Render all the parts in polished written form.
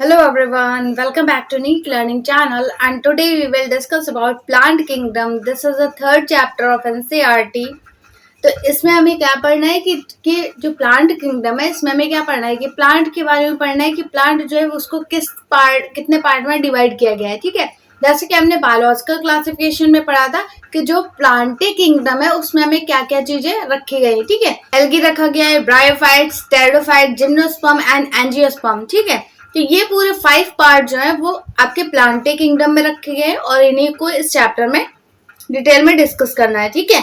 Hello everyone, welcome back to Neat Learning channel and today we will discuss about plant kingdom. This is the third chapter of NCERT. तो इसमें हमें क्या पढ़ना है कि जो प्लांट किंगडम है इसमें हमें क्या पढ़ना है कि प्लांट के बारे में पढ़ना है कि प्लांट जो है उसको कितने पार्ट में डिवाइड किया गया है। ठीक है, जैसे कि हमने बायोलॉजिकल क्लासिफिकेशन में पढ़ा था कि जो प्लांटे किंगडम है उसमें हमें क्या क्या चीजें रखी गई। ठीक है, एल्गी रखा गया है, bryophytes, pteridophyte, gymnosperm and angiosperm. ठीक है, तो ये पूरे 5 पार्ट जो है वो आपके प्लांटे किंगडम में रखे गए हैं और इन्हीं को इस चैप्टर में डिटेल में डिस्कस करना है। ठीक है,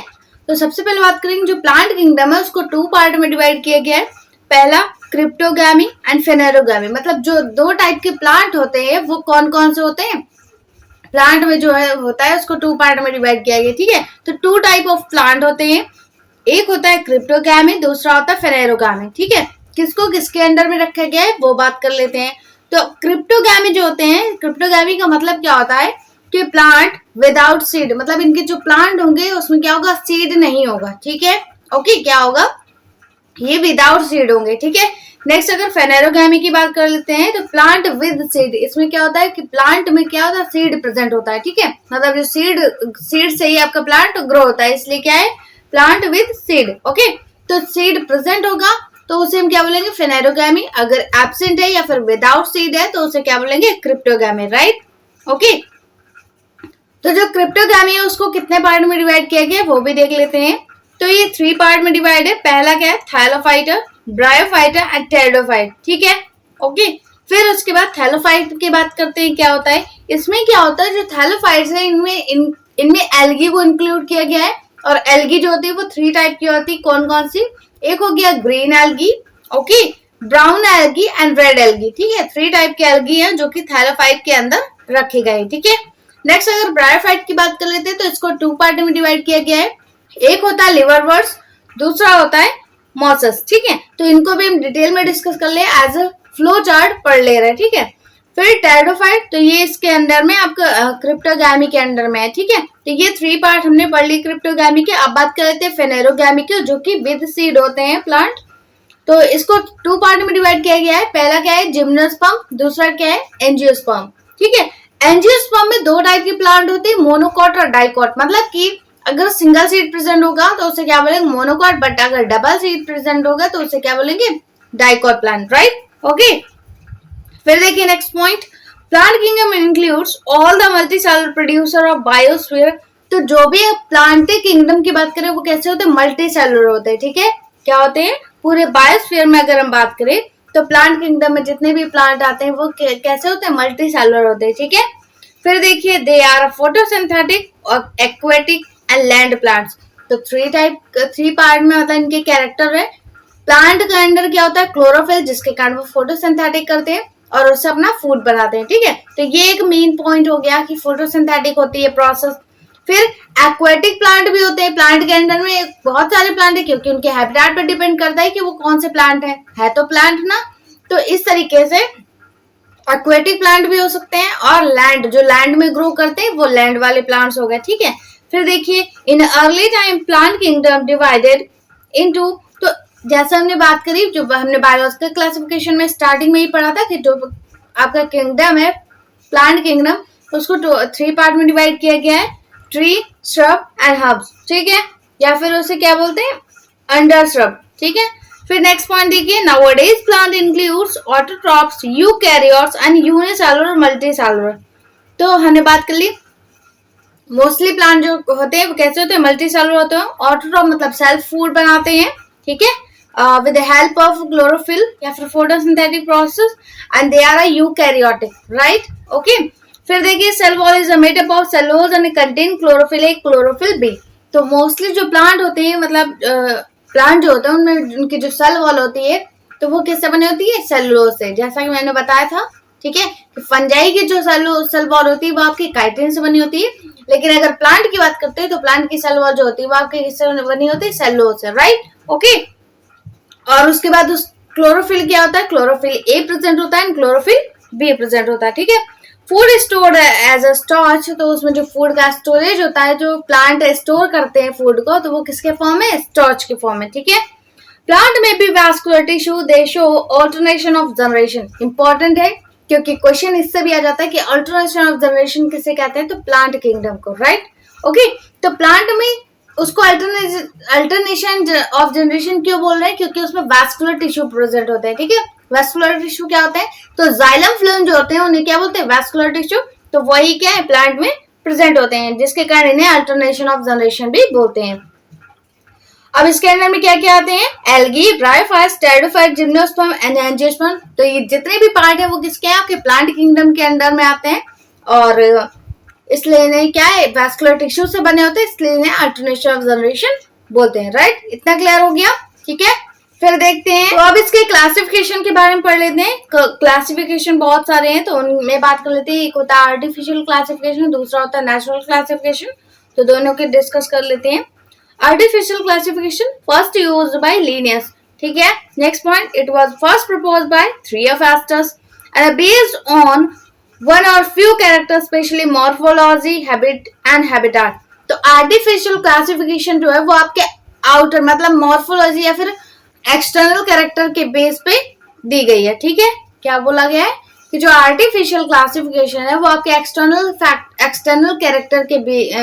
तो सबसे पहले बात करेंगे जो प्लांट किंगडम है उसको 2 पार्ट में डिवाइड किया गया है। पहला क्रिप्टोगामी एंड फेनेरोगामी, मतलब जो 2 टाइप के प्लांट होते हैं वो कौन कौन से होते हैं। प्लांट में जो है होता है उसको 2 पार्ट में डिवाइड किया गया। ठीक है, तो 2 टाइप ऑफ प्लांट होते हैं, एक होता है क्रिप्टोगामी, दूसरा होता है फेनेरोगामी। ठीक है, किसको किसके अंडर में रखा गया है वो बात कर लेते हैं। तो क्रिप्टोगामी जो होते हैं, क्रिप्टोगामी का मतलब क्या होता है कि प्लांट विदाउट सीड, मतलब इनके जो प्लांट होंगे उसमें क्या होगा, सीड नहीं होगा। ठीक है, ओके, क्या होगा, ये विदाउट सीड होंगे। ठीक है, नेक्स्ट अगर फेनेरोगामी की बात कर लेते हैं तो प्लांट विद सीड, इसमें क्या होता है कि प्लांट में क्या होता है, सीड प्रेजेंट होता है। ठीक है, मतलब जो सीड से ही आपका प्लांट ग्रो होता है, इसलिए क्या है, प्लांट विद सीड। ओके, तो सीड प्रेजेंट होगा तो उसे हम क्या बोलेंगे, फेनेरोगामी। अगर एब्सेंट है या फिर विदाउट सीड है तो उसे क्या बोलेंगे, क्रिप्टोगामी। राइट, ओके, तो जो क्रिप्टोगामी है उसको कितने पार्ट में डिवाइड किया गया वो भी देख लेते हैं। तो ये 3 पार्ट में डिवाइड है। पहला क्या है, थैलोफाइटा, ब्रायोफाइटा एंड टेरिडोफाइट। ठीक है, ओके, फिर उसके बाद थैलोफाइट की बात करते हैं। क्या होता है इसमें, क्या होता है जो थैलोफाइट्स है इनमें एल्गी को इंक्लूड किया गया है। और एल्गी जो होती है वो 3 टाइप की होती है। कौन कौन सी, एक हो गया green algae, okay, brown algae and red algae. ठीक है, 3 टाइप के एल्गी हैं जो कि थैलोफाइट के अंदर रखे गए। ठीक है, नेक्स्ट अगर ब्रायोफाइट की बात कर लेते हैं तो इसको 2 पार्ट में डिवाइड किया गया है। एक होता है लिवरवर्ट्स, दूसरा होता है मॉसस। ठीक है, तो इनको भी हम डिटेल में डिस्कस कर ले, एज अ फ्लो चार्ट पढ़ ले रहे हैं। ठीक है, फिर टेरिडोफाइट, तो ये इसके अंडर में आपका क्रिप्टोगामी के अंडर में है। ठीक है, तो ये 3 पार्ट हमने पढ़ ली क्रिप्टोगामी के। अब बात कर लेते हैं फेनेरोगामी के, जो कि विद सीड होते हैं प्लांट। तो इसको 2 पार्ट में डिवाइड किया गया है। पहला क्या है, जिम्नोस्पर्म, दूसरा क्या है, एंजियोस्पर्म। ठीक है, एंजियोस्पर्म में 2 टाइप के प्लांट होते हैं, मोनोकॉट और डाइकॉट। मतलब कि अगर सिंगल सीड प्रेजेंट होगा तो उसे क्या बोलेंगे, मोनोकॉट, बट अगर डबल सीड प्रेजेंट होगा तो उसे क्या बोलेंगे, डाइकॉट प्लांट। राइट, ओके, फिर देखिए next point, plant kingdom includes all the multicellular producer of biosphere. तो जो भी प्लांट किंगडम की बात करें वो कैसे होते हैं, मल्टी सेलुलर होते हैं। ठीक है, क्या होते हैं, पूरे बायोस्फीयर में अगर हम बात करें तो प्लांट किंगडम में जितने भी प्लांट आते हैं वो कैसे होते हैं, मल्टी सेलुलर होते हैं। ठीक है, फिर देखिए दे आर फोटोसिंथेटिक और एक्वेटिक एंड लैंड प्लांट्स। तो 3 पार्ट में मतलब इनके कैरेक्टर है। प्लांट के अंदर क्या होता है, क्लोरोफिल, जिसके कारण वो फोटोसिंथेटिक करते हैं और उससे अपना फूड बनाते हैं। ठीक है, तो ये एक मेन पॉइंट हो गया कि फोटोसिंथेटिक होती है प्रोसेस। फिर एक्वेटिक प्लांट भी होते हैं। प्लांट के अंदर में बहुत सारे प्लांट है, क्योंकि उनके हैबिटेट पर डिपेंड करता है कि वो कौन से प्लांट है तो प्लांट ना। तो इस तरीके से एक्वेटिक प्लांट भी हो सकते हैं, और लैंड, जो लैंड में ग्रो करते हैं वो लैंड वाले प्लांट्स हो गए। ठीक है, फिर देखिए in early time plant kingdom divided into, तो जैसा हमने बात करी, जो हमने बायोलॉजिकल क्लासिफिकेशन में स्टार्टिंग में ही पढ़ा था कि जो आपका किंगडम है प्लांट किंगडम, उसको 3 पार्ट में डिवाइड किया गया है, ट्री, श्रब एंड हर्ब्स। ठीक है, या फिर उसे क्या बोलते हैं, अंडर श्रब। ठीक है, फिर नेक्स्ट पॉइंट देखिए, nowadays plant includes autotrophs, eukaryotes and unicellular, multicellular. तो हमने बात कर ली, मोस्टली प्लांट जो होते हैं वो कैसे होते हैं, मल्टी सेलुलर होते हैं। ऑटोट्रॉप मतलब सेल्फ फूड बनाते हैं। ठीक है, with the help of chlorophyll या फिर photosynthetic process, and they are eukaryotic. Right, okay, फिर देखिए cell wall is made up of cellulose and contain chlorophyll A, chlorophyll B. तो मोस्टली जो प्लांट होते हैं, मतलब प्लांट जो होते हैं उनमें उनकी जो सेल वॉल होती है तो वो किससे बनी होती है, सेलुलोज से, जैसा कि मैंने बताया था। ठीक है, फंजाई की जो सेल वॉल होती है वो आपकी काइटिन से बनी होती है, लेकिन अगर प्लांट की बात करते हैं तो प्लांट की सेल वॉल जो होती है वो आपकी किससे बनी होती है, सेलुलोज से। राइट, ओके, और उसके बाद उस क्लोरोफिल क्या होता है, क्लोरोफिल ए प्रेजेंट होता है एंड क्लोरोफिल बी प्रेजेंट होता है। ठीक है, food stored as a starch, तो उसमें जो फूड का स्टोरेज होता है, जो प्लांट स्टोर करते हैं फूड को, तो वो किसके फॉर्म में, स्टॉर्च के फॉर्म में। ठीक है, प्लांट में भी vascular tissue, they show alternation of generation. Important है क्योंकि क्वेश्चन इससे भी आ जाता है कि अल्टरनेशन ऑफ जनरेशन किसे कहते हैं, तो प्लांट किंगडम को, राइट। ओके, तो प्लांट में उसको अल्टरनेशन ऑफ जनरेशन क्यों बोल रहे हैं, क्योंकि उसमें वैस्कुलर टिश्यू प्रेजेंट होते हैं, ठीक है। वैस्कुलर टिश्यू क्या होता है, तो जाइलम फ्लोएम जो होते हैं उन्हें क्या बोलते हैं, वैस्कुलर टिश्यू। तो वही क्या है, प्लांट में प्रेजेंट होते हैं, जिसके कारण इन्हें अल्टरनेशन ऑफ जनरेशन भी बोलते हैं। अब इसके अंदर में क्या क्या आते हैं, algae, bryophytes, pteridophyte, gymnosperm, angiosperm. तो ये जितने भी पार्ट है वो किसके हैं, आपके प्लांट किंगडम के अंडर में आते हैं, और इसलिए इन्हें क्या है, वैस्कुलर टिश्यू से बने होते हैं, इसलिए इन्हें अल्टरनेशन ऑफ जनरेशन बोलते हैं, राइट। इतना क्लियर हो गया, ठीक है। फिर देखते हैं, तो अब इसके क्लासिफिकेशन के बारे में पढ़ लेते हैं। क्लासिफिकेशन बहुत सारे हैं, तो उनमें बात कर लेते हैं। एक होता है आर्टिफिशियल क्लासिफिकेशन, दूसरा होता है नेचुरल क्लासिफिकेशन। तो दोनों के डिस्कस कर लेते हैं। Artificial classification first used by Linnaeus, ठीक है। Next point, it was first proposed by 3 of Astus and based on one or few characters, especially morphology, habit and habitat। तो आर्टिफिशियल क्लासिफिकेशन जो है वो आपके आउटर मतलब मॉर्फोलॉजी या फिर एक्सटर्नल कैरेक्टर के बेस पे दी गई है, ठीक है। क्या बोला गया है कि जो आर्टिफिशियल क्लासिफिकेशन है वो आपके एक्सटर्नल कैरेक्टर के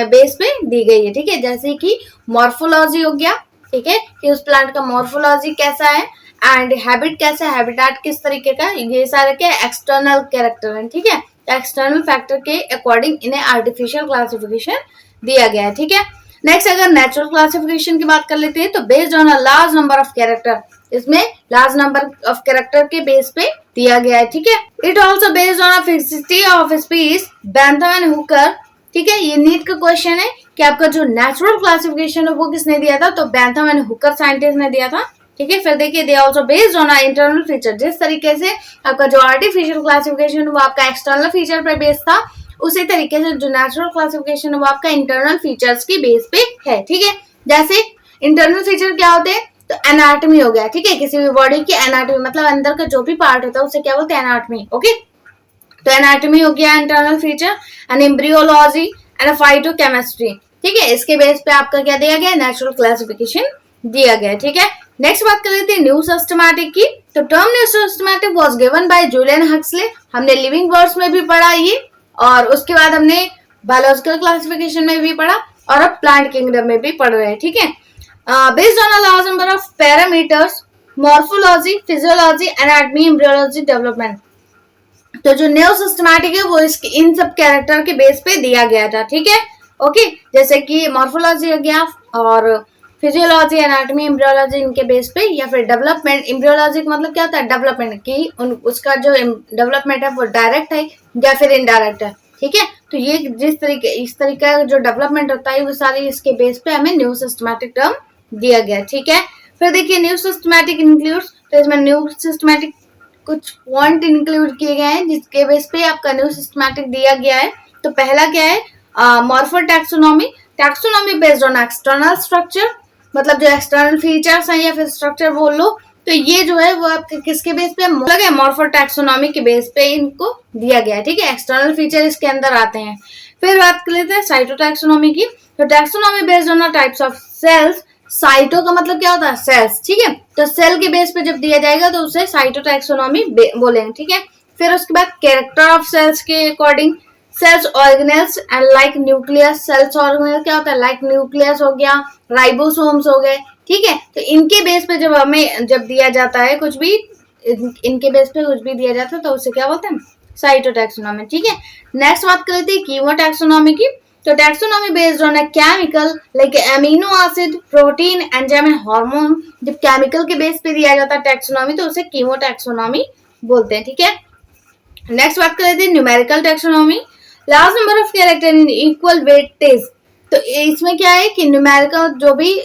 बेस पे दी गई है, ठीक है। जैसे कि मॉर्फोलॉजी हो गया, ठीक है, कि उस प्लांट का मॉर्फोलॉजी कैसा है, एंड हैबिट कैसा है, हैबिटाट किस तरीके का, ये सारे के एक्सटर्नल कैरेक्टर हैं, ठीक है। एक्सटर्नल फैक्टर के अकॉर्डिंग इन्हें आर्टिफिशियल क्लासिफिकेशन दिया गया है, ठीक है। नेक्स्ट अगर नेचुरल क्लासिफिकेशन की बात कर लेते हैं, तो based on a large number of character, इसमें लार्ज नंबर ऑफ कैरेक्टर के बेस पे दिया गया है, ठीक है। It also based on a fixity of species, Bentham and Hooker, ठीक है। ये नीट का क्वेश्चन है कि आपका जो नेचुरल क्लासिफिकेशन है वो किसने दिया था, तो बैंथम एंड हुकर साइंटिस्ट ने दिया था, ठीक है। फिर देखिए, they also based on a internal feature, जिस तरीके से आपका जो आर्टिफिशियल क्लासिफिकेशन वो आपका एक्सटर्नल फीचर पर बेस्ड था, उसी तरीके से जो नेचुरल क्लासिफिकेशन है वो आपका इंटरनल फीचर्स की बेस पे है, ठीक है। जैसे इंटरनल फीचर क्या होते हैं, तो एनाटॉमी हो गया, ठीक है। किसी भी बॉडी की एनाटॉमी मतलब अंदर का जो भी पार्ट होता है उसे क्या बोलते हैं, एनाटॉमी, ओके। तो एनाटॉमी हो गया internal feature, and embryology and phytochemistry, ठीक है। इसके बेस पे आपका क्या दिया गया, नेचुरल क्लासिफिकेशन दिया गया, ठीक है। नेक्स्ट बात कर लेते हैं न्यू सिस्टमैटिक की। तो term new systematic was given by Julian Huxley, हमने लिविंग बर्ड्स में भी पढ़ा ये, और उसके बाद हमने बायोलॉजिकल क्लासिफिकेशन में भी पढ़ा, और अब प्लांट किंगडम में भी पढ़ रहे हैं, ठीक है। Based on a large number of parameters, morphology, physiology, anatomy, embryology, development. तो जो न्यू सिस्टमैटिक है वो इसके इन सब कैरेक्टर के बेस पे दिया गया था, ठीक है, ओके। जैसे कि मॉर्फोलॉजी हो गया, और फिजियोलॉजी, एनाटॉमी, एम्ब्रियोलॉजी इनके बेस पे, या फिर डेवलपमेंट। एम्ब्रियोलॉजी का मतलब क्या होता है, डेवलपमेंट की उसका जो डेवलपमेंट है वो डायरेक्ट है या फिर इनडायरेक्ट है, ठीक है। तो ये इस तरीके का जो डेवलपमेंट होता है वो सारी इसके बेस पे हमें न्यू सिस्टमैटिक टर्म दिया गया, ठीक है। फिर देखिए न्यू सिस्टमैटिक इंक्लूड्स, तो इसमें न्यू सिस्टमैटिक कुछ पॉइंट इंक्लूड किए गए हैं जिसके बेस पे आपका न्यू सिस्टमैटिक दिया गया है। तो पहला क्या है, morpho taxonomy, taxonomy based on external structure, मतलब जो एक्सटर्नल फीचर्स हैं या फिर स्ट्रक्चर बोल लो, तो ये जो है वो आपके किसके बेस पे लगे, मॉर्फो टैक्सोनॉमी के बेस पे इनको दिया गया है, ठीक है। एक्सटर्नल फीचर इसके अंदर आते हैं। फिर बात कर लेते हैं साइटोटैक्सोनॉमी की। तो taxonomy based on types of cells, cyto का मतलब क्या होता है, सेल्स, ठीक है। तो सेल के बेस पे जब दिया जाएगा तो उसे साइटोटैक्सोनॉमी बोलेंगे, ठीक है। फिर उसके बाद कैरेक्टर ऑफ सेल्स के according, cells organelles and like nucleus, cells organelle क्या होता है, लाइक न्यूक्लियस हो गया, राइबोसोम्स हो गए, ठीक है। तो इनके बेस पे जब हमें जब दिया जाता है कुछ भी, इनके बेस पे कुछ भी दिया जाता है तो उसे क्या बोलते हैं, साइटोटैक्सोनॉमी, ठीक है। नेक्स्ट बात कर लेते हैं कीमोटैक्सोनॉमी की। तो taxonomy based on a chemical like amino acid, protein, enzyme and hormone. जब केमिकल के बेस पे दिया जाता है टैक्सोनॉमी तो उसे कीमोटैक्सोनॉमी बोलते हैं, ठीक है। नेक्स्ट बात कर लेते हैं numerical taxonomy, large number of character in equal weightage. तो इसमें क्या है कि न्यूमेरिकल जो भी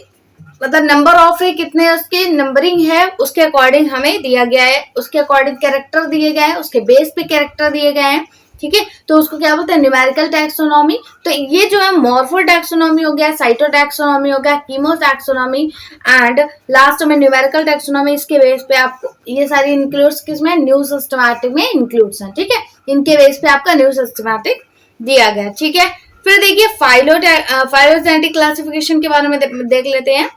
मतलब नंबर ऑफ है, कितने उसके नंबरिंग है उसके अकॉर्डिंग हमें दिया गया है, उसके अकॉर्डिंग कैरेक्टर दिए गए हैं, उसके बेस पे कैरेक्टर दिए गए हैं, ठीक है। तो उसको क्या बोलते हैं, न्यूमेरिकल टैक्सोनॉमी। तो ये जो है मॉर्फो टैक्सोनॉमी हो गया, साइटो टैक्सोनॉमी हो गया, कीमो टैक्सोनॉमी, एंड लास्ट में न्यूमेरिकल टैक्सोनॉमी। इसके बेस पे आपको ये सारी इंक्लूड्स किसमें, न्यू सिस्टमैटिक में इंक्लूड्स हैं, ठीक है। इनके बेस पे आपका न्यू सिस्टमैटिक दिया गया, ठीक है। फिर देखिए फाइलोजेनेटिक क्लासिफिकेशन के बारे में देख लेते हैं।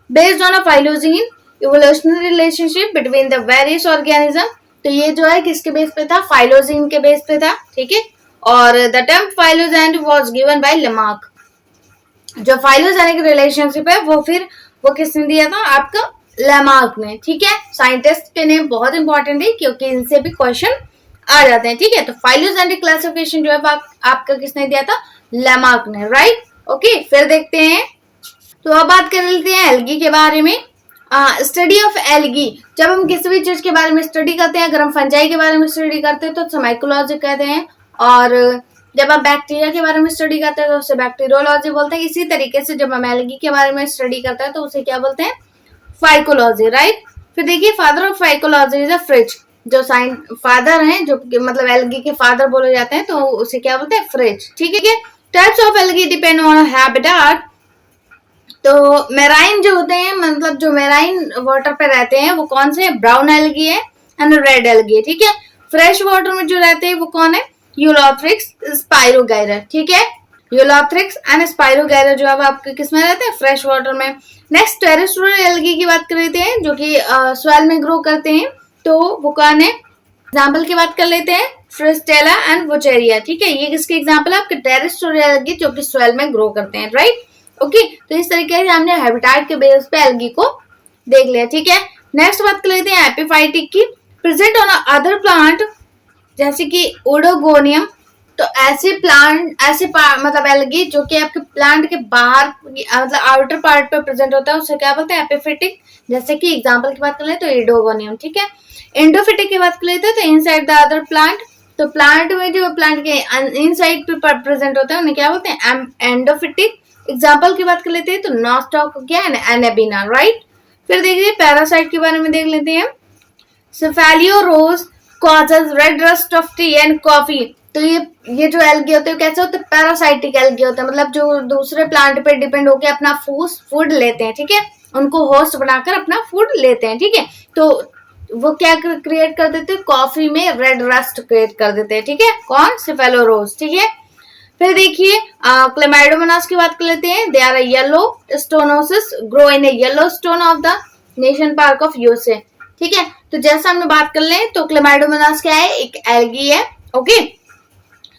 Based on a phylogeny evolutionary relationship between the various organism. तो ये जो है किसके बेस पे था, फाइलोजेन के बेस पे था, ठीक है। और the term phylogeny was given by Lamarck. जो फाइलोजेनिक रिलेशनशिप है वो किसने दिया था, आपका लेमार्क ने, ठीक है। साइंटिस्ट के नेम बहुत इंपॉर्टेंट है क्योंकि इनसे भी क्वेश्चन आ जाते हैं, ठीक है। तो फाइलोजेनिक क्लासिफिकेशन जो है आपका किसने दिया था, लेमार्क ने, राइट। ओके, फिर देखते हैं। तो अब बात कर लेते हैं एल्गी के बारे में। स्टडी ऑफ एल्गी, जब हम किसी भी चीज के बारे में स्टडी करते हैं, अगर हम फंजाई के बारे में स्टडी करते हैं तो उसे माइकोलॉजी कहते हैं, और जब हम बैक्टीरिया के बारे में स्टडी करते हैं तो उसे बैक्टीरियोलॉजी बोलते हैं। इसी तरीके से जब हम एल्गी के बारे में स्टडी करते हैं तो उसे क्या बोलते हैं, फाइकोलॉजी, राइट। फिर देखिए father of phycology is a fridge, जो फादर हैं, जो मतलब एल्गी के फादर बोले जाते हैं, तो उसे क्या बोलते हैं, फ्रिज, ठीक है। Types of algae depend on habitat. तो मेराइन जो होते हैं, मतलब जो मेराइन वाटर पे रहते हैं वो कौन से, ब्राउन एल्गी है एंड रेड एल्गी है, ठीक है। फ्रेश वाटर में जो रहते हैं वो कौन है, यूलोथ्रिक्स, स्पाइरोगैरा, ठीक है। यूलोथ्रिक्स एंड स्पाइरोगैरा जो है आपके किस में रहते हैं, फ्रेश वाटर में। नेक्स्ट टेरेस्ट्रियल एल्गी की बात कर लेते हैं, जो कि सॉइल में ग्रो करते हैं, तो वो कौन है, एग्जाम्पल की बात कर लेते हैं, फ्रिस्टेला एंड वोचेरिया, ठीक है। ये किसके एग्जाम्पल है, आपके टेरेस्ट्रियल एल्गी जो कि सॉइल में ग्रो करते हैं, राइट। ओके, तो इस तरीके से हमने हैबिटेट के बेस पे एल्गी को देख लिया, ठीक है। नेक्स्ट बात कर लेते हैं एपिफाइटिक की। प्रेजेंट ऑन अदर प्लांट जैसे कि ओडोगोनियम, तो ऐसे प्लांट मतलब एल्गी जो कि आपके प्लांट के बाहर मतलब आउटर पार्ट पे प्रेजेंट होता है उसे क्या बोलते हैं, एपिफिटिक। जैसे कि एग्जांपल की बात कर ले तो एडोगोनियम, ठीक है। एंडोफिटिक की बात कर लेते हैं तो इनसाइड द अदर प्लांट, तो प्लांट में जो प्लांट के इनसाइड पे प्रेजेंट होता है उन्हें क्या बोलते हैं, एंडोफिटिक। एग्जाम्पल की बात कर लेते हैं तो नॉस्टॉक हो गया, एनेबिना, राइट। फिर देखिए पैरासाइट के बारे में देख लेते हैं। Cephaleuros causes red rust of tea and coffee, तो ये जो एल्गी होते हैं कैसे होते हैं, पैरासाइटिक एल्गी होते हैं, मतलब जो दूसरे प्लांट पे डिपेंड होकर अपना फूड लेते हैं, ठीक है। उनको होस्ट बनाकर अपना फूड लेते हैं, ठीक है। तो वो क्या क्रिएट कर देते हैं, कॉफी में रेड रस्ट क्रिएट कर देते हैं, ठीक है, कौन, सेफेलोरोज, ठीक है। फिर देखिए क्लेमाइडोमोनास की बात कर लेते हैं। They are yellow stonosis grow in a Yellowstone of the National Park of USA, ठीक है। तो जैसा हमने बात कर ले तो क्लेमाइडोमोनास क्या है, एक एल्गी है, ओके।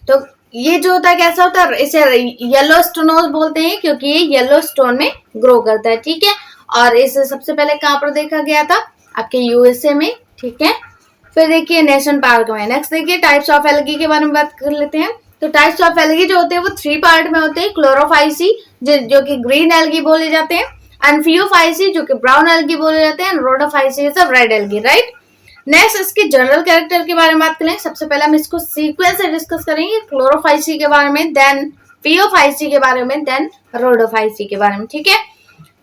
तो ये जो होता है कैसा होता है, इसे येलो स्टोनोस बोलते हैं क्योंकि ये येलो स्टोन में ग्रो करता है, ठीक है। और इसे सबसे पहले कहाँ पर देखा गया था, आपके यूएसए में, ठीक है। फिर देखिए नेशनल पार्क में। नेक्स्ट देखिए टाइप्स ऑफ एल्गी के बारे में बात कर लेते हैं। तो टाइप्स ऑफ एल्गी जो होते हैं वो 3 पार्ट में होते हैं। क्लोरोफाइसी जो कि ग्रीन एल्गी बोले जाते हैं, एंड फियोफाइसी जो कि ब्राउन एल्गी बोले जाते हैं, and Rhodophyceae is red algae, right. Next इसके जनरल कैरेक्टर के बारे में बात करें। सबसे पहले हम इसको सीक्वेंस से डिस्कस करेंगे, क्लोरोफाइसी के बारे में, देन फियोफाइसी के बारे में, देन रोडोफाइसी के बारे में, ठीक है।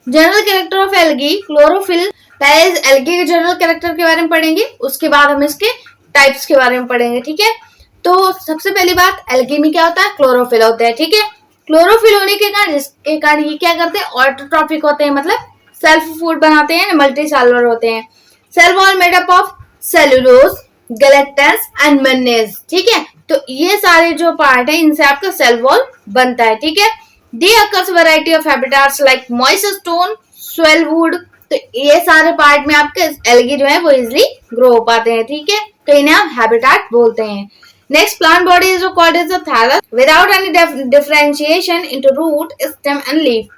General character of algae, chlorophyll. पहले एल्गी के जनरल कैरेक्टर के बारे में पढ़ेंगे, उसके बाद हम इसके टाइप्स के बारे में पढ़ेंगे, ठीक है। तो सबसे पहली बात, एल्गी में क्या होता है, क्लोरोफिल होता है, ठीक है। क्लोरोफिल होने के कारण जिसके कारण ये क्या करते हैं, ऑटोट्रॉफिक होते हैं, मतलब सेल्फ फूड बनाते हैं, मल्टी सेलुलर होते हैं। Cell wall made up of cellulose, galactans and manganese, ठीक है। तो ये सारे जो पार्ट है इनसे आपका सेल वॉल बनता है, ठीक है। They occurs variety of habitats like moist stone, soil wood, तो ये सारे पार्ट में आपके एल्गी जो है वो इजिली ग्रो हो पाते हैं, ठीक है। तो इन्हें आप हैबिटेट बोलते हैं। Next plant body is called as the thallus without any differentiation into root, stem and leaf.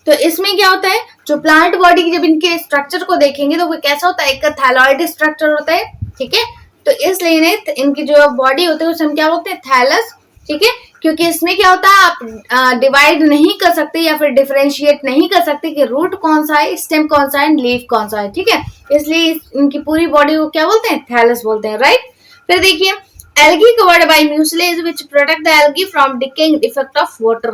तो इसमें क्या होता है, जो प्लांट बॉडी जब इनके स्ट्रक्चर को देखेंगे तो वो कैसा होता है, एक थैलॉइड स्ट्रक्चर होता है, ठीक है। तो इसलिए इनकी जो बॉडी होती है उसे हम क्या बोलते हैं, थैलस, ठीक है। क्योंकि इसमें क्या होता है, आप डिवाइड नहीं कर सकते या फिर डिफरेंशिएट नहीं कर सकते कि रूट कौन सा है, स्टेम कौन सा है, लीफ कौन सा है, ठीक है। इसलिए इनकी पूरी बॉडी को क्या बोलते हैं, थैलस बोलते हैं, राइट। फिर देखिए algae covered by mucilage which protect the algae from decaying effect of water.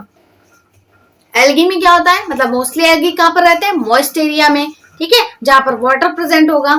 Algae में क्या होता है, मतलब मोस्टली एल्गी कहाँ पर रहते हैं, मॉइस्ट एरिया में, ठीक है, जहां पर वाटर प्रेजेंट होगा।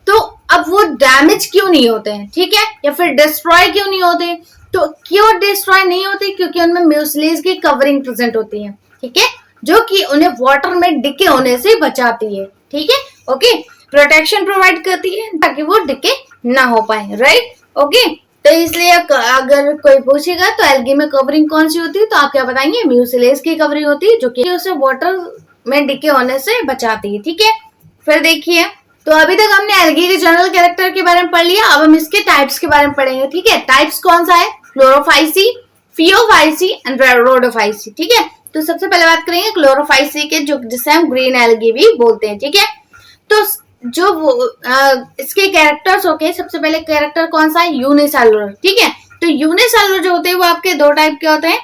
तो अब वो डैमेज क्यों नहीं होते हैं, ठीक है, या फिर डिस्ट्रॉय क्यों नहीं होते, तो क्यों डिस्ट्रॉय नहीं होते, क्योंकि उनमें म्यूसिलेज की कवरिंग प्रेजेंट होती है, ठीक है, जो कि उन्हें वाटर में डिके होने से बचाती है, ठीक है, ओके। प्रोटेक्शन प्रोवाइड करती है ताकि वो डिके ना हो पाए, राइट, ओके। तो इसलिए अगर कोई पूछेगा तो एल्गी में कवरिंग कौन सी होती है, तो आप क्या बताएंगे, म्यूसिलेज की कवरिंग होती है, जो कि उसे वाटर में डिके होने से बचाती है, ठीक है। फिर देखिए तो अभी तक हमने एल्गी के जनरल कैरेक्टर के बारे में पढ़ लिया, अब हम इसके टाइप्स के बारे में पढ़ेंगे। ठीक है, टाइप्स कौन सा है? Chlorophyceae, Phaeophyceae and Rhodophyceae. ठीक है, तो सबसे पहले बात करेंगे क्लोरोफाइसी के, जो जिसे हम ग्रीन एल्गी भी बोलते हैं। ठीक है, तो जो इसके कैरेक्टर्स होके, सबसे पहले कैरेक्टर कौन सा है? यूनिसेलुलर। ठीक है, तो यूनिसेलुलर जो होते हैं वो आपके दो टाइप के होते हैं,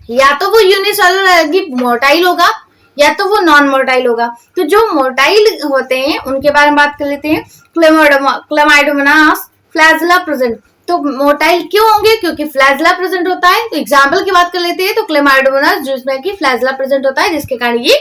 या तो वो यूनिसेलुलर एल्गी मोटाइल होगा या तो वो नॉन मोटाइल होगा। तो जो मोटाइल होते हैं उनके बारे में बात कर लेते हैं। Chlamydomonas flagella present. तो मोटाइल क्यों होंगे? क्योंकि फ्लैजेला प्रेजेंट होता है। तो एग्जाम्पल की बात कर लेते हैं, तो क्लेमाइडोमोनास जिसमें कि फ्लैजेला प्रेजेंट होता है, जिसके कारण ये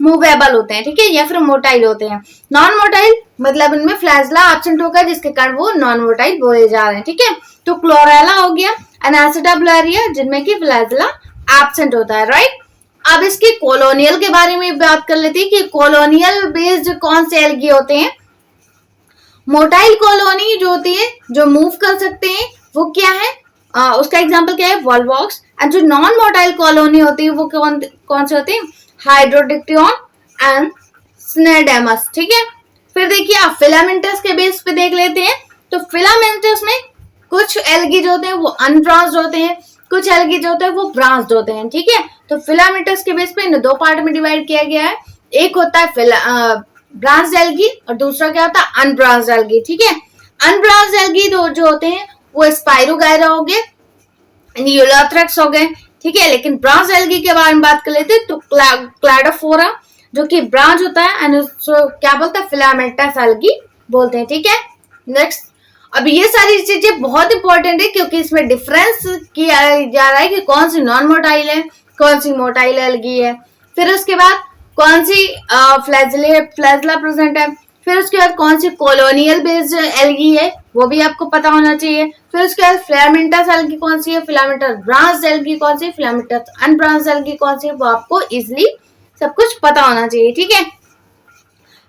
मूवेबल होते हैं। ठीक है, या फिर मोटाइल होते हैं। नॉन मोटाइल मतलब इनमें फ्लैजेला एब्सेंट होगा, जिसके कारण वो नॉन मोटाइल बोले जा रहे हैं। ठीक है, तो क्लोरेला हो गया, एनासिटाब्युलारिया जिनमें कि फ्लैजेला एब्सेंट होता है। राइट, अब इसके कॉलोनियल के बारे में बात कर लेते हैं कि कॉलोनियल बेस्ड कौन से एल्गी होते हैं। मोटाइल कॉलोनी जो होती है, जो मूव कर सकते हैं, वो क्या है? उसका एग्जांपल क्या है? वॉलवॉक्स। एंड जो नॉन मोटाइल कॉलोनी होती है वो कौन से होते हैं? हाइड्रोडिक्टियन एंड स्नेडेमस। ठीक है, फिर देखिए आप फिलामेंटस के बेस पे देख लेते हैं। तो फिलामेंटस में कुछ एल्गी जो होते हैं वो अनब्रांच्ड होते हैं, कुछ एल्गी जो होते हैं वो ब्रांच्ड होते हैं। ठीक है, तो फिलामेंटस के बेस पे इन दो पार्ट में डिवाइड किया गया है। एक होता है ब्रांच्ड एल्गी और दूसरा क्या होता है? Unbranched algae. ठीक है, अनब्रांच्ड एल्गी जो होते हैं वो स्पाइरोगायरा हो गए, यूलोथ्रेक्स हो गए। ठीक है, लेकिन ब्रांच एल्गी के बारे में बात कर लेते हैं, तो क्लैडोफोरा जो कि ब्रांच होता है, एंड क्या बोलते हैं? फिलामेंटस एल्गी बोलते हैं। ठीक है, नेक्स्ट, अब ये सारी चीजें बहुत इंपॉर्टेंट है क्योंकि इसमें डिफरेंस किया जा रहा है कि कौन सी नॉन मोटाइल है, कौन सी मोटाइल एल्गी है। फिर उसके बाद कौन सी फ्लैजेला प्रेजेंट है। फिर उसके बाद कौन सी कॉलोनियल बेस्ड एल्गी है, वो भी आपको पता होना चाहिए। फिर उसके बाद फिलामेंटस एल्गी कौन सी है, फिलामेंटस ब्रांच एल्गी कौन सी, फिलामेंटस अनब्रांच एल्गी कौन सी, वो आपको इजिली सब कुछ पता होना चाहिए। ठीक है,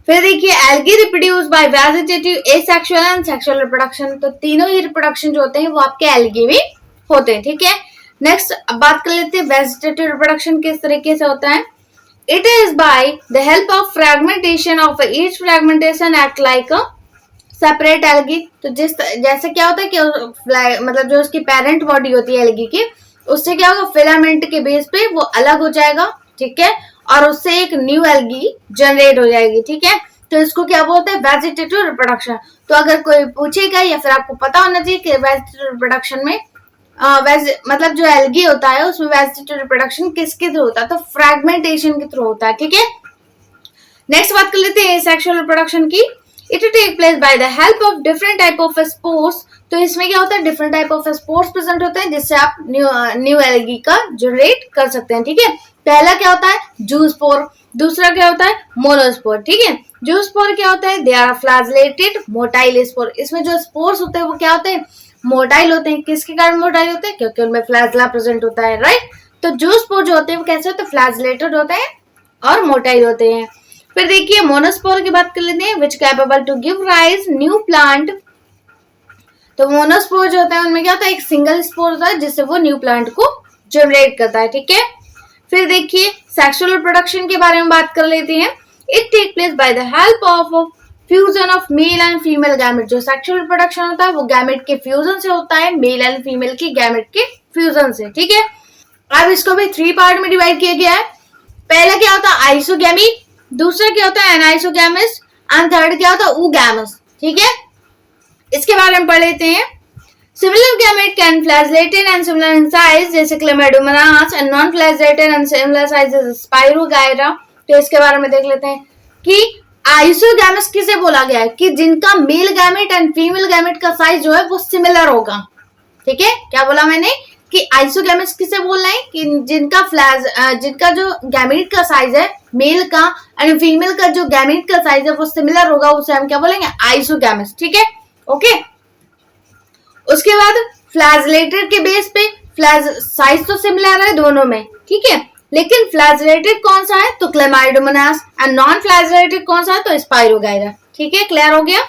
फिर देखिए algae reproduce by vegetative, asexual and sexual reproduction. तो तीनों ही रिप्रोडक्शन जो होते हैं वो आपके एल्गी में होते हैं। ठीक है, नेक्स्ट अब बात कर लेते हैं वेजिटेटिव रिप्रोडक्शन किस तरीके से होता है। It is by the help of fragmentation of each fragmentation act like a separate algae. तो जैसे क्या होता है कि मतलब जो उसकी पेरेंट बॉडी होती है एल्गी की, उससे क्या होगा? फिलामेंट के बेस पे वो अलग हो जाएगा। ठीक है, और उससे एक न्यू एल्गी जनरेट हो जाएगी। ठीक है, तो इसको क्या बोलते हैं? Vegetative reproduction. तो अगर कोई पूछेगा या फिर आपको पता होना चाहिए कि वेजिटेटिव रिप्रोडक्शन में मतलब जो एल्गी होता है उसमें वेजिटेटिव रिप्रोडक्शन किसके थ्रू होता है? तो फ्रेगमेंटेशन के थ्रू होता है। ठीक है, नेक्स्ट बात कर लेते हैं सेक्सुअल रिप्रोडक्शन की। It take place by the help of different type of spores. तो इसमें क्या होता है? Different type of spores present होते हैं जिससे आप न्यू एल्गी का जनरेट कर सकते हैं। ठीक है, पहला क्या होता है? जूस्पोर। दूसरा क्या होता है? मोनोस्पोर। ठीक है, जूस्पोर क्या होता है? They are flagellated motile spore. इसमें जो स्पोर्स होते हैं वो क्या होते हैं? मोटाइल होते हैं। किसके कारण मोटाइल होते हैं? क्योंकि उनमें फ्लैजेला प्रेजेंट होता है। राइट, तो जूस्पोर जो होते हैं वो कैसे होते हैं? फ्लैजेलेटेड होते हैं और मोटाइल होते हैं। फिर देखिए मोनोस्पोर की बात कर लेते हैं, which capable to give rise new plant. तो मोनोस्पोर जो होता है उनमें क्या होता है? एक सिंगल स्पोर होता है जिससे वो न्यू प्लांट को जनरेट करता है। ठीक है, फिर देखिए सेक्सुअल रिप्रोडक्शन के बारे में बात कर लेते हैं। It take place by the help of fusion of male and female gamete. जो सेक्सुअल रिप्रोडक्शन होता है वो गैमेट के फ्यूजन से होता है, मेल एंड फीमेल की गैमेट के फ्यूजन से। ठीक है, अब इसको भी 3 पार्ट में डिवाइड किया गया है। पहला क्या होता है? आइसोगैमी। दूसरा क्या होता है? एनाइसोगैमस। एंड थर्ड क्या होता है? oogamous। ठीक है, इसके बारे में पढ़ लेते हैं। Similar gamete can flagellated and similar in size जैसे Chlamydomonas and non-flagellated and similar size जैसे Spirogyra। तो इसके बारे में देख लेते हैं कि आइसोगैमस किसे बोला गया है? कि जिनका male gamete and female gamete का साइज जो है वो सिमिलर होगा। ठीक है, क्या बोला मैंने? कि आइसोगैमस किसे बोलना है? कि जिनका जो गैमेट का साइज है मेल का एंड फीमेल का जो गैमेट का साइज है वो सिमिलर होगा, उसे हम क्या बोलेंगे? आइसोगैमस। ठीक है, ओके। उसके बाद फ्लैजेलेटेड के बेस पे साइज तो सिमिलर है दोनों में। ठीक है, लेकिन फ्लैजेलेटेड कौन सा है? तो क्लेमाइडोमोनास। एंड नॉन फ्लैजेलेटेड कौन सा है? तो स्पाइरोगायरा। ठीक है, क्लियर हो गया।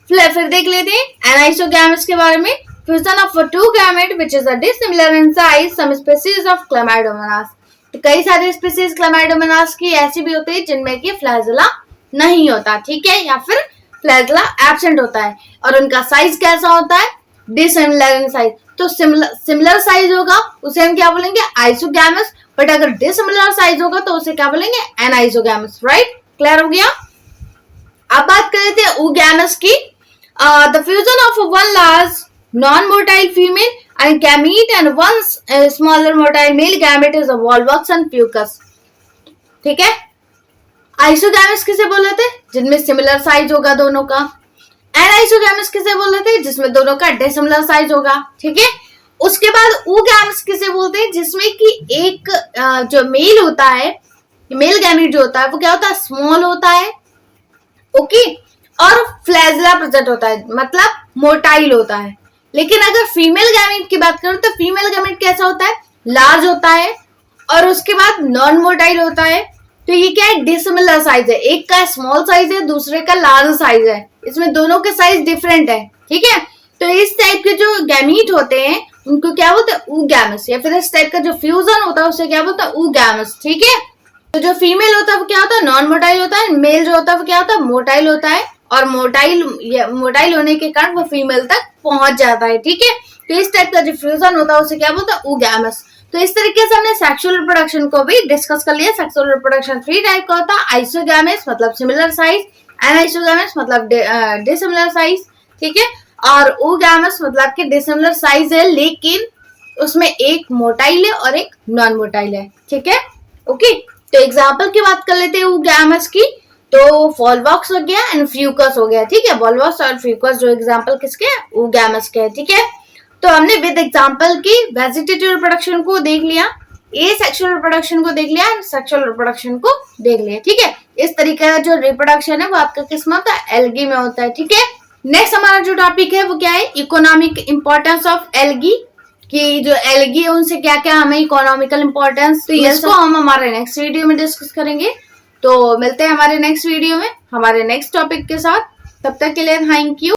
फिर देख लेते हैं एनाइसोगैमस के बारे में। Fusion of two gamete which is dissimilar in size some species of Chlamydomonas. तो कई सारे स्पीशीज क्लेमाइडोमोनास की ऐसी भी होती है जिनमें कि फ्लैजेला नहीं होता। ठीक है, या फिर फ्लैजेला एब्सेंट होता है और उनका साइज कैसा होता है, डिसिमिलर इन साइज। तो सिमिलर साइज होगा उसे हम क्या बोलेंगे, आइसोगैमस, बट अगर डिसिमिलर साइज होगा तो उसे क्या बोलेंगे, एनाइसोगैमस। राइट, क्लियर हो गया। अब बात कर लेते हैं oogamous की। The fusion of one large non motile female and gamete and one smaller motile male gamete is a volvox and fucus। ठीक है, आइसोगैमस किसे बोल रहे थे, जिनमें सिमिलर साइज होगा दोनों का। एनाइसोगैमस किसे बोल रहे थे, जिसमें दोनों का डिसिमिलर साइज होगा। ठीक है, उसके बाद oogamous किसे बोलते हैं, जिसमें कि एक जो मेल होता है, मेल गैमेट जो होता है वो क्या होता है, स्मॉल होता है, ओके, और फ्लैजेला प्रेजेंट होता है, मतलब मोटाइल होता है। लेकिन अगर फीमेल गैमेट की बात करूं तो फीमेल गैमेट कैसा होता है, लार्ज होता है और उसके बाद नॉन मोटाइल होता है। तो ये क्या है, डिसिमिलर साइज है, एक का स्मॉल साइज है, दूसरे का लार्ज साइज है, इसमें दोनों के साइज डिफरेंट है। ठीक है, तो इस टाइप के जो गैमीट होते हैं उनको क्या बोलते हैं, oogamous, या फिर इस टाइप का जो फ्यूजन होता है उसे क्या बोलते हैं, oogamous। ठीक है, तो जो फीमेल होता है वो क्या होता है, नॉन मोटाइल होता है, मेल जो होता है वो क्या होता है, मोटाइल होता है, और मोटाइल होने के कारण वो फीमेल तक पहुंच जाता है। ठीक है, तो इस टाइप का जो फ्यूजन होता है उसे क्या बोलता है, oogamous। तो इस तरीके से हमने सेक्सुअल रिप्रोडक्शन को भी डिस्कस कर लिया। सेक्सुअल रिप्रोडक्शन 3 टाइप का होता है, आइसोगैमस मतलब सिमिलर साइज, एनाइसोगैमस मतलब डिसिमिलर साइज। ठीक है, और oogamous मतलब कि डिसिमिलर साइज है लेकिन उसमें एक मोटाइल है और एक नॉन मोटाइल है। ठीक है, ओके। तो एग्जाम्पल की बात कर लेते हैं oogamous की। तो वॉल्वॉक्स हो गया एंड फ्यूकस हो गया। ठीक है, वॉल्वॉक्स और फ्यूकस जो एग्जाम्पल किसके हैं, oogamous के। ठीक है, तो हमने विद एग्जाम्पल की वेजिटेटिव रिप्रोडक्शन को देख लिया, ए सेक्सुअल रिप्रोडक्शन को देख लिया, सेक्सुअल रिप्रोडक्शन को देख लिया। ठीक है, इस तरीके का जो रिप्रोडक्शन है वो आपका किस में होता है, एल्गी में होता है। ठीक है, नेक्स्ट हमारा जो टॉपिक है वो क्या है, इकोनॉमिक इंपॉर्टेंस ऑफ एल्गी, कि जो एल्गी है उनसे क्या क्या हमें इकोनॉमिकल इंपॉर्टेंस, तो इसको हम हमारे नेक्स्ट वीडियो में डिस्कस करेंगे। तो मिलते हैं हमारे नेक्स्ट वीडियो में हमारे नेक्स्ट टॉपिक के साथ, तब तक के लिए थैंक यू।